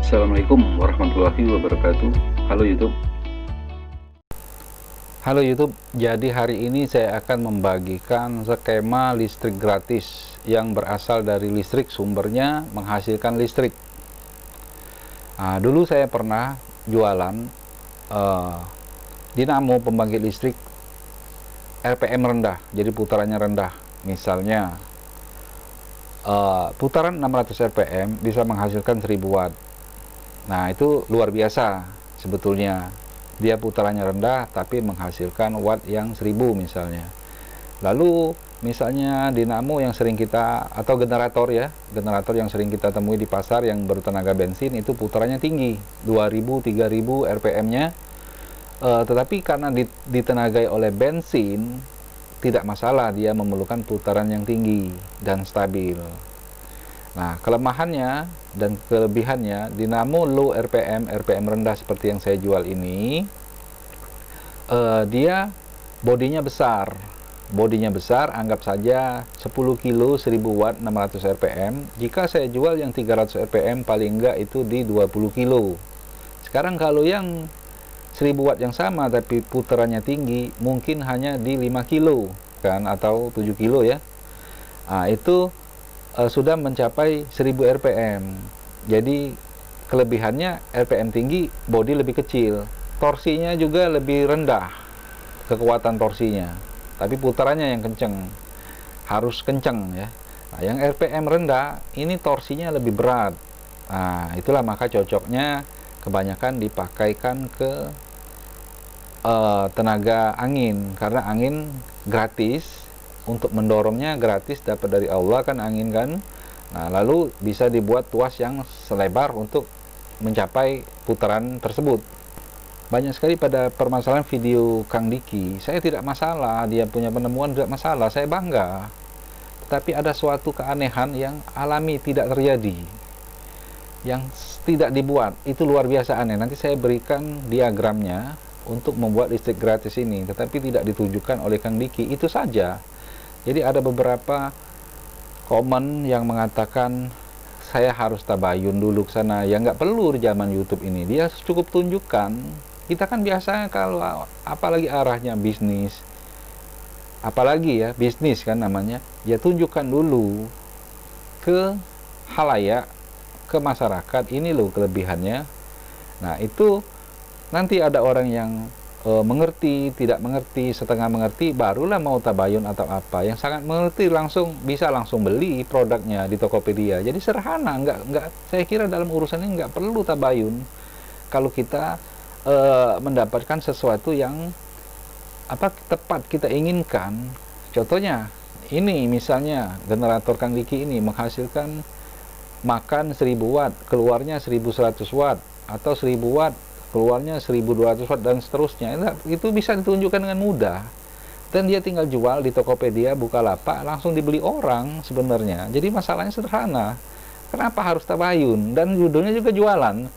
Assalamualaikum warahmatullahi wabarakatuh. Halo YouTube. Halo YouTube, jadi hari ini saya akan membagikan skema listrik gratis yang berasal dari listrik, sumbernya menghasilkan listrik. Dulu saya pernah jualan dinamo pembangkit listrik RPM rendah, jadi putarannya rendah. Misalnya putaran 600 RPM bisa menghasilkan 1000 watt. Nah, itu luar biasa sebetulnya. Dia putarannya rendah tapi menghasilkan watt yang 1000 misalnya. Lalu misalnya dinamo yang sering kita, atau generator ya, generator yang sering kita temui di pasar yang bertenaga bensin, itu putarannya tinggi, 2000 3000 RPM-nya. Tetapi karena ditenagai oleh bensin, tidak masalah, dia memerlukan putaran yang tinggi dan stabil. Nah, kelemahannya dan kelebihannya, dinamo low RPM, RPM rendah seperti yang saya jual ini, dia bodinya besar. Bodinya besar, anggap saja 10 kilo 1000 watt 600 RPM. Jika saya jual yang 300 RPM, paling enggak itu di 20 kilo. Sekarang kalau yang 1000 watt yang sama tapi putarannya tinggi, mungkin hanya di 5 kilo kan, atau 7 kilo ya. Itu sudah mencapai 1000 RPM. Jadi kelebihannya RPM tinggi, bodi lebih kecil, torsinya juga lebih rendah, kekuatan torsinya, tapi putarannya yang kenceng, harus kenceng ya. Yang RPM rendah ini torsinya lebih berat. Itulah maka cocoknya kebanyakan dipakaikan ke tenaga angin, karena angin gratis, untuk mendorongnya gratis, dapat dari Allah kan angin kan. Nah, lalu bisa dibuat tuas yang selebar untuk mencapai putaran tersebut. Banyak sekali pada permasalahan video Kang Diki, saya tidak masalah, dia punya penemuan tidak masalah, saya bangga. Tetapi ada suatu keanehan yang alami, tidak terjadi, yang tidak dibuat, itu luar biasa aneh. Nanti saya berikan diagramnya untuk membuat listrik gratis ini, tetapi tidak ditunjukkan oleh Kang Diki, itu saja. Jadi ada beberapa komen yang mengatakan saya harus tabayun dulu ke sana. Ya nggak perlu di zaman YouTube ini, dia cukup tunjukkan. Kita kan biasanya kalau apalagi arahnya bisnis, apalagi ya bisnis kan namanya, ya tunjukkan dulu ke halayak, ke masyarakat, ini loh kelebihannya. Nah, itu nanti ada orang yang mengerti, tidak mengerti, setengah mengerti, barulah mau tabayun atau apa. Yang sangat mengerti bisa langsung beli produknya di Tokopedia. Jadi sederhana, nggak. Saya kira dalam urusan ini nggak perlu tabayun. Kalau kita mendapatkan sesuatu yang tepat kita inginkan. Contohnya ini, misalnya generator Kang Diki ini menghasilkan makan 1000 watt, keluarnya 1100 watt, atau 1000 watt keluarnya 1200 watt, dan seterusnya. Itu bisa ditunjukkan dengan mudah, dan dia tinggal jual di Tokopedia, Bukalapak, langsung dibeli orang sebenarnya. Jadi masalahnya sederhana. Kenapa harus tabayun? Dan judulnya juga jualan.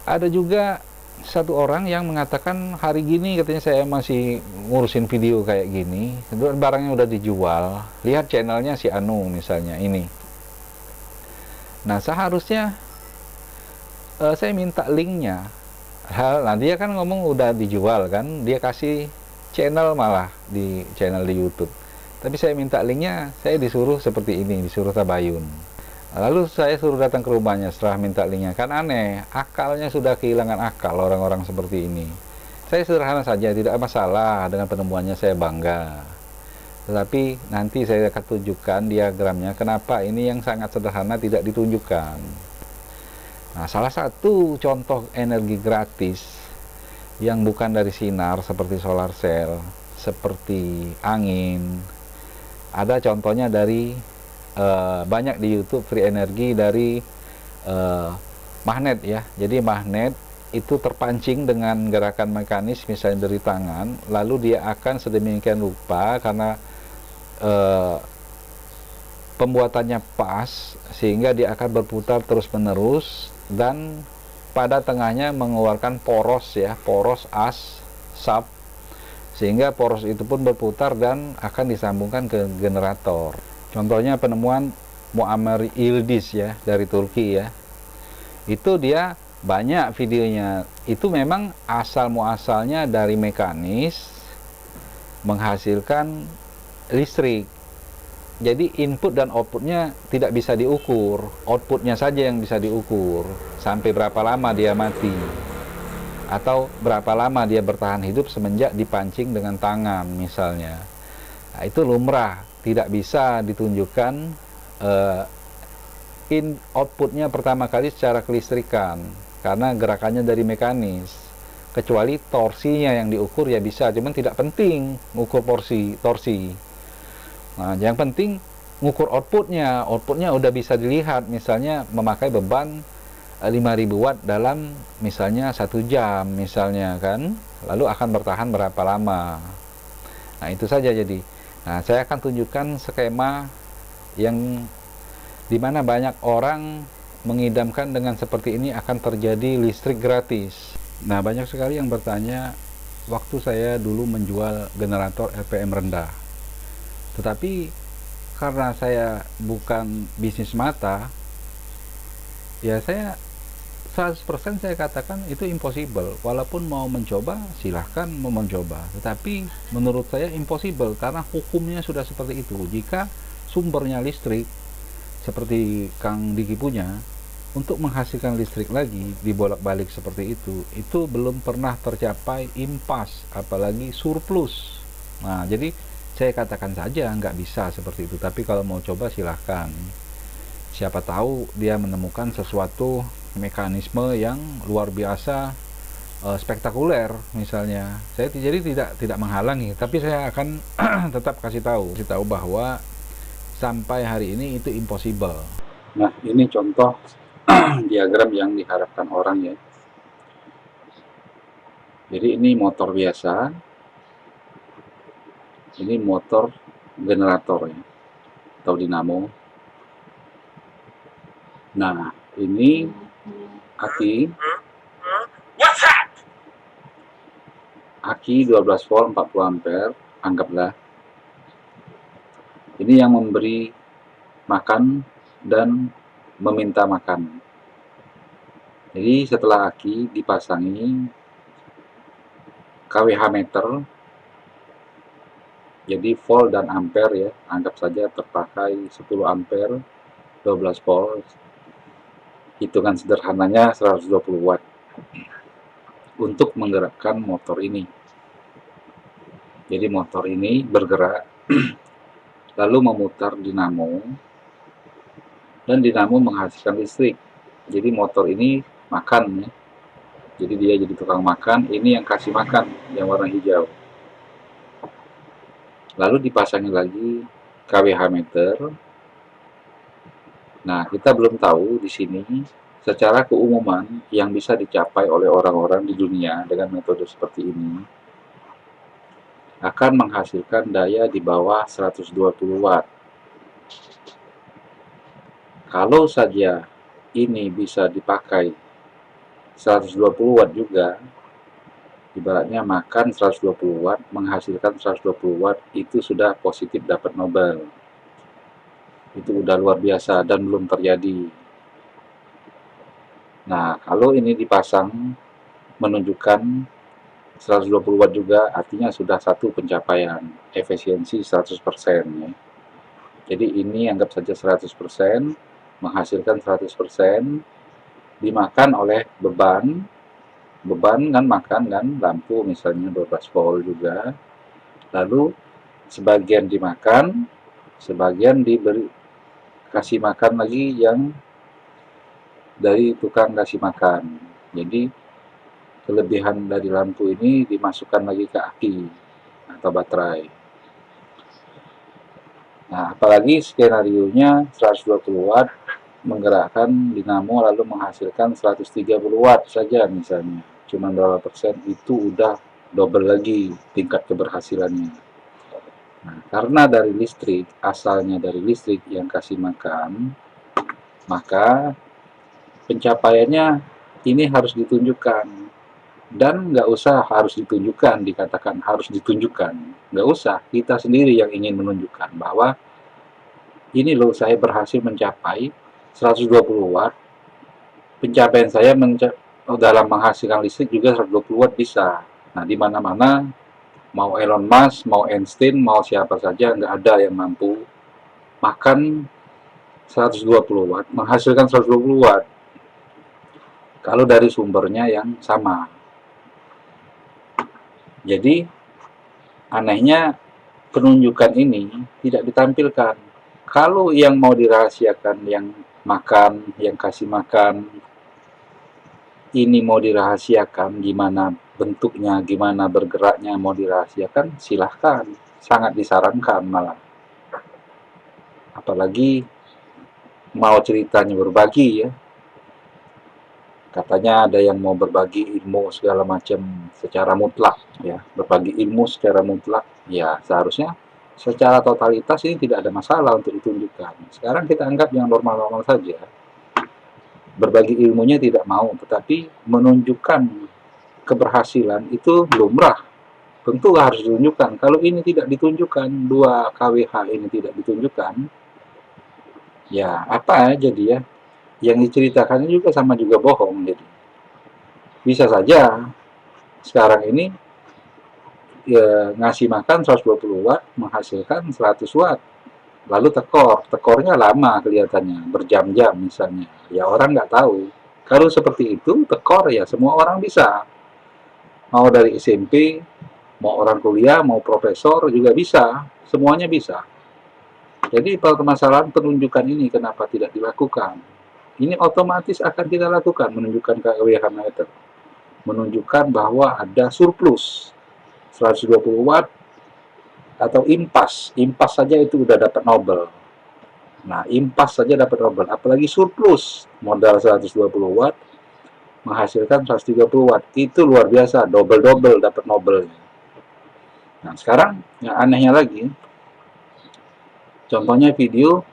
Ada juga satu orang yang mengatakan, hari gini katanya saya masih ngurusin video kayak gini, barangnya udah dijual, lihat channelnya si Anu misalnya ini. Nah, seharusnya saya minta linknya. Nah, dia kan ngomong udah dijual kan, dia kasih channel, malah di channel di YouTube. Tapi saya minta linknya, saya disuruh seperti ini, disuruh tabayun. Lalu saya suruh datang ke rumahnya setelah minta linknya. Kan aneh, akalnya sudah kehilangan akal orang-orang seperti ini. Saya sederhana saja, tidak masalah dengan penemuannya, saya bangga. Tetapi nanti saya akan tunjukkan diagramnya, kenapa ini yang sangat sederhana tidak ditunjukkan. Nah, salah satu contoh energi gratis yang bukan dari sinar seperti solar cell, seperti angin, ada contohnya dari banyak di YouTube, free energi dari magnet ya. Jadi magnet itu terpancing dengan gerakan mekanis, misalnya dari tangan, lalu dia akan sedemikian rupa karena pembuatannya pas, sehingga dia akan berputar terus menerus, dan pada tengahnya mengeluarkan poros ya, poros asap, sehingga poros itu pun berputar dan akan disambungkan ke generator. Contohnya penemuan Muammer Yildiz ya, dari Turki ya. Itu dia banyak videonya. Itu memang asal muasalnya dari mekanis menghasilkan listrik. Jadi input dan outputnya tidak bisa diukur, outputnya saja yang bisa diukur. Sampai berapa lama dia mati, atau berapa lama dia bertahan hidup semenjak dipancing dengan tangan misalnya. Nah, itu lumrah, tidak bisa ditunjukkan outputnya pertama kali secara kelistrikan, karena gerakannya dari mekanis. Kecuali torsinya yang diukur ya bisa, cuman tidak penting mengukur torsi. Nah, yang penting ngukur outputnya udah bisa dilihat, misalnya memakai beban 5.000 watt dalam misalnya 1 jam misalnya kan, lalu akan bertahan berapa lama. Nah, itu saja. Jadi, nah, saya akan tunjukkan skema yang dimana banyak orang mengidamkan dengan seperti ini akan terjadi listrik gratis. Nah, banyak sekali yang bertanya waktu saya dulu menjual generator RPM rendah. Tetapi karena saya bukan bisnis mata, ya saya 100% saya katakan itu impossible. Walaupun mau mencoba, silahkan mau mencoba. Tetapi menurut saya impossible, karena hukumnya sudah seperti itu. Jika sumbernya listrik, seperti Kang Diki punya, untuk menghasilkan listrik lagi dibolak-balik seperti itu belum pernah tercapai impas, apalagi surplus. Nah, jadi saya katakan saja nggak bisa seperti itu. Tapi kalau mau coba silahkan. Siapa tahu dia menemukan sesuatu mekanisme yang luar biasa, spektakuler misalnya. Saya jadi tidak menghalangi, tapi saya akan tetap kasih tahu bahwa sampai hari ini itu impossible. Nah, ini contoh diagram yang diharapkan orang ya. Jadi ini motor biasa, ini motor generator ya, atau dinamo. Nah, ini aki 12 volt 40 ampere, anggaplah. Ini yang memberi makan dan meminta makan. Jadi setelah aki dipasangi kWh meter, jadi volt dan ampere ya, anggap saja terpakai 10 ampere, 12 volt, hitungan sederhananya 120 watt untuk menggerakkan motor ini. Jadi motor ini bergerak lalu memutar dinamo, dan dinamo menghasilkan listrik. Jadi motor ini makan ya. Jadi dia jadi tukang makan. Ini yang kasih makan, yang warna hijau. Lalu dipasangi lagi kWh meter. Nah, kita belum tahu di sini secara keumuman yang bisa dicapai oleh orang-orang di dunia dengan metode seperti ini akan menghasilkan daya di bawah 120 watt. Kalau saja ini bisa dipakai 120 watt juga, ibaratnya makan 120 watt, menghasilkan 120 watt, itu sudah positif dapat Nobel. Itu udah luar biasa dan belum terjadi. Nah, kalau ini dipasang menunjukkan 120 watt juga, artinya sudah satu pencapaian efisiensi 100% ya. Jadi ini anggap saja 100%, menghasilkan 100%, dimakan oleh beban kan makan kan, lampu misalnya 12 volt juga. Lalu sebagian dimakan, sebagian diberi kasih makan lagi yang dari tukang kasih makan. Jadi kelebihan dari lampu ini dimasukkan lagi ke aki atau baterai. Nah, apalagi skenarionya 120 watt menggerakkan dinamo lalu menghasilkan 130 watt saja misalnya. Cuma berapa persen, itu udah double lagi tingkat keberhasilannya. Nah, karena dari listrik, asalnya dari listrik yang kasih makan, maka pencapaiannya ini harus ditunjukkan. Dan nggak usah harus ditunjukkan, dikatakan harus ditunjukkan. Nggak usah, kita sendiri yang ingin menunjukkan bahwa ini loh saya berhasil mencapai 120 watt pencapaian saya dalam menghasilkan listrik juga 120 watt bisa. Nah, di mana-mana mau Elon Musk, mau Einstein, mau siapa saja nggak ada yang mampu makan 120 watt, menghasilkan 120 watt kalau dari sumbernya yang sama. Jadi anehnya penunjukan ini tidak ditampilkan. Kalau yang mau dirahasiakan, yang makan, yang kasih makan, ini mau dirahasiakan, gimana bentuknya, gimana bergeraknya mau dirahasiakan, silahkan. Sangat disarankan malah. Apalagi mau ceritanya berbagi ya. Katanya ada yang mau berbagi ilmu segala macam secara mutlak ya, berbagi ilmu secara mutlak. Ya, seharusnya secara totalitas ini tidak ada masalah untuk ditunjukkan. Sekarang kita anggap yang normal-normal saja. Berbagi ilmunya tidak mau, tetapi menunjukkan keberhasilan itu lumrah. Tentu harus ditunjukkan. Kalau ini tidak ditunjukkan, 2 kWh ini tidak ditunjukkan, ya apa jadi ya? Yang diceritakannya juga sama juga bohong. Jadi bisa saja sekarang ini ya, ngasih makan 120 watt menghasilkan 100 watt, lalu tekornya lama kelihatannya, berjam-jam misalnya, ya orang nggak tahu. Kalau seperti itu tekor ya semua orang bisa, mau dari SMP, mau orang kuliah, mau profesor juga bisa, semuanya bisa. Jadi permasalahan penunjukan ini kenapa tidak dilakukan? Ini otomatis akan kita lakukan, menunjukkan KWH meter, menunjukkan bahwa ada surplus 120 watt atau impas. Impas saja itu udah dapat Nobel. Nah, impas saja dapat Nobel, apalagi surplus modal 120 watt menghasilkan 130 watt. Itu luar biasa, double-double dapat Nobel. Nah, sekarang yang anehnya lagi, contohnya video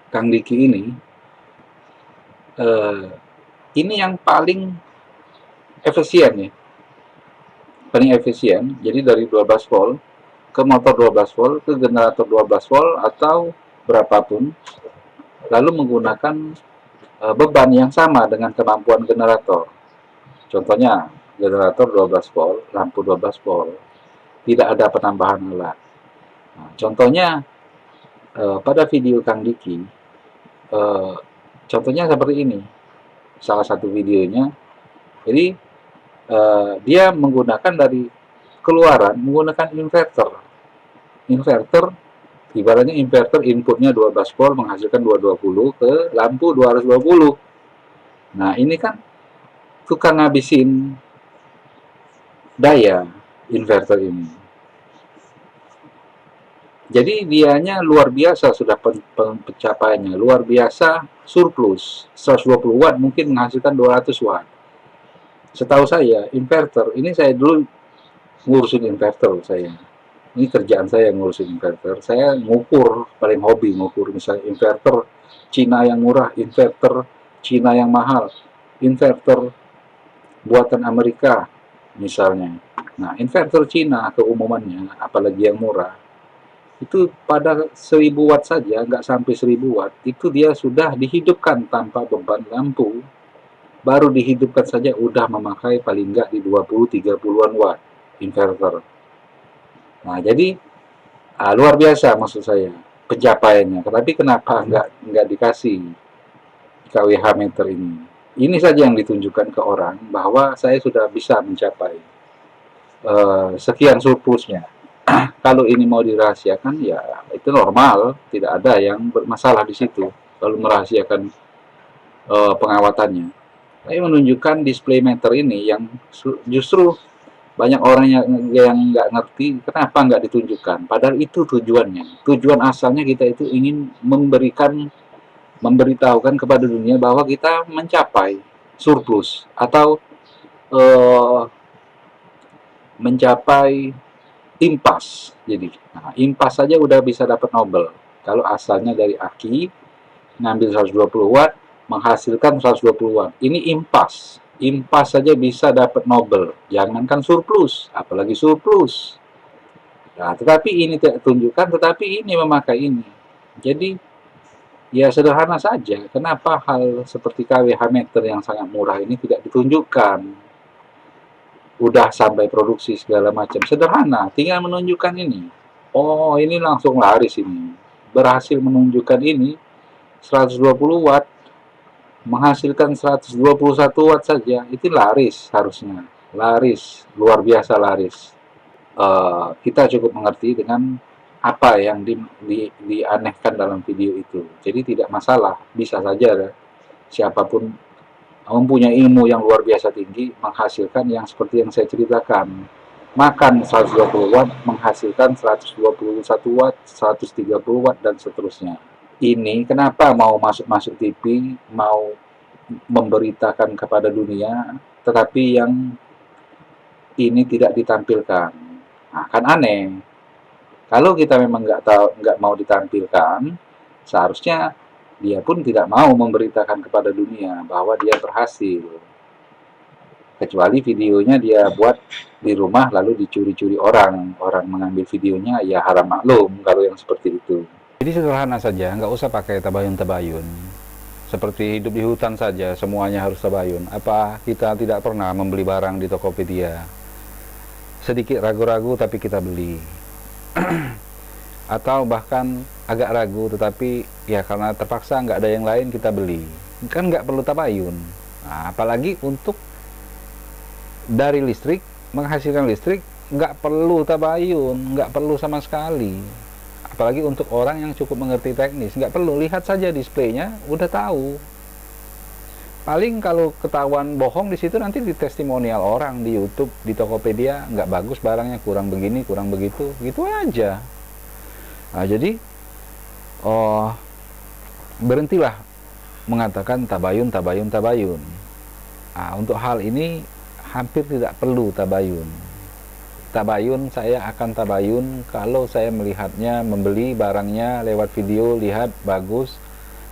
Kang Diki ini yang paling efisien ya, paling efisien. Jadi dari 12 volt ke motor 12 volt ke generator 12 volt atau berapapun, lalu menggunakan beban yang sama dengan kemampuan generator. Contohnya generator 12 volt, lampu 12 volt, tidak ada penambahan alat. Nah, contohnya pada video Kang Diki, contohnya seperti ini, salah satu videonya. Jadi dia menggunakan dari keluaran menggunakan inverter, ibaratnya inverter inputnya 12 volt menghasilkan 220 ke lampu 220. Nah, ini kan tukang ngabisin daya inverter ini. Jadi dianya luar biasa, sudah pencapaiannya luar biasa, surplus 120 watt mungkin menghasilkan 200 watt. Setahu saya inverter ini, saya dulu ngurusin inverter, saya ini kerjaan saya ngurusin inverter. Saya ngukur, paling hobi ngukur, misalnya inverter Cina yang murah, inverter Cina yang mahal, inverter buatan Amerika misalnya. Nah, inverter Cina keumumannya, apalagi yang murah, itu pada 1000 watt saja, nggak sampai 1000 watt, itu dia sudah dihidupkan tanpa beban lampu. Baru dihidupkan saja udah memakai paling nggak di 20-30an watt inverter. Nah, jadi luar biasa maksud saya pencapaiannya. Tapi kenapa nggak dikasih KWH meter ini? Ini saja yang ditunjukkan ke orang bahwa saya sudah bisa mencapai sekian surplusnya. Kalau ini mau dirahasiakan ya itu normal, tidak ada yang bermasalah di situ kalau merahasiakan pengawatannya. Tapi menunjukkan display meter ini yang justru banyak orang yang nggak ngerti kenapa nggak ditunjukkan. Padahal itu tujuannya. Tujuan asalnya kita itu ingin memberitahukan kepada dunia bahwa kita mencapai surplus atau mencapai impas. Jadi, impas saja udah bisa dapat Nobel. Kalau asalnya dari aki, ngambil 120 watt, menghasilkan 120 watt. Ini impas. Impas saja bisa dapat Nobel. Jangankan surplus, apalagi surplus. Nah, tetapi ini tidak tunjukkan, tetapi ini memakai ini. Jadi, Ya sederhana saja, kenapa hal seperti KWH meter yang sangat murah ini tidak ditunjukkan? Udah sampai produksi segala macam, sederhana, tinggal menunjukkan ini. Oh, ini langsung laris ini. Berhasil menunjukkan ini 120 watt, menghasilkan 121 watt saja, itu laris harusnya. Laris, luar biasa laris. Kita cukup mengerti dengan apa yang dianehkan dalam video itu. Jadi tidak masalah, bisa saja siapapun mempunyai ilmu yang luar biasa tinggi menghasilkan yang seperti yang saya ceritakan. Makan 120 watt menghasilkan 121 watt, 130 watt dan seterusnya. Ini kenapa mau masuk-masuk TV, mau memberitakan kepada dunia, tetapi yang ini tidak ditampilkan. Nah, kan aneh. Kalau kita memang nggak mau ditampilkan, seharusnya dia pun tidak mau memberitakan kepada dunia bahwa dia berhasil. Kecuali videonya dia buat di rumah lalu dicuri-curi orang. Orang mengambil videonya, ya haram maklum kalau yang seperti itu. Jadi sederhana saja, nggak usah pakai tabayun-tabayun. Seperti hidup di hutan saja, semuanya harus tabayun. Apa kita tidak pernah membeli barang di Tokopedia? Sedikit ragu-ragu tapi kita beli. Atau bahkan agak ragu tetapi ya karena terpaksa nggak ada yang lain kita beli. Kan nggak perlu tabayun. Nah, apalagi untuk dari listrik, menghasilkan listrik, nggak perlu tabayun, nggak perlu sama sekali. Apalagi untuk orang yang cukup mengerti teknis, nggak perlu, lihat saja displaynya, udah tahu. Paling kalau ketahuan bohong di situ nanti di testimonial orang di YouTube, di Tokopedia, nggak bagus barangnya, kurang begini, kurang begitu, gitu aja. Nah, jadi berhentilah mengatakan tabayun, tabayun, tabayun. Nah, untuk hal ini hampir tidak perlu tabayun. Tabayun, saya akan tabayun kalau saya melihatnya, membeli barangnya lewat video, lihat bagus,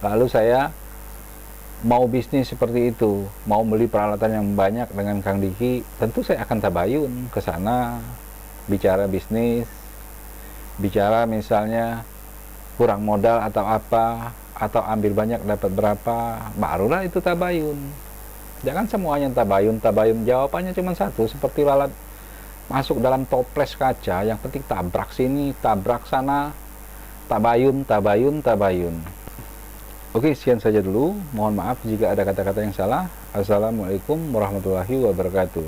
lalu saya mau bisnis seperti itu, mau beli peralatan yang banyak dengan Kang Diki, tentu saya akan tabayun ke sana, bicara bisnis, bicara misalnya kurang modal atau apa, atau ambil banyak dapat berapa, barulah itu tabayun. Jangan semuanya tabayun, tabayun, jawabannya cuma satu, seperti lalat masuk dalam toples kaca, yang penting tabrak sini, tabrak sana, tabayun, tabayun, tabayun. Oke, sekian saja dulu. Mohon maaf jika ada kata-kata yang salah. Assalamualaikum warahmatullahi wabarakatuh.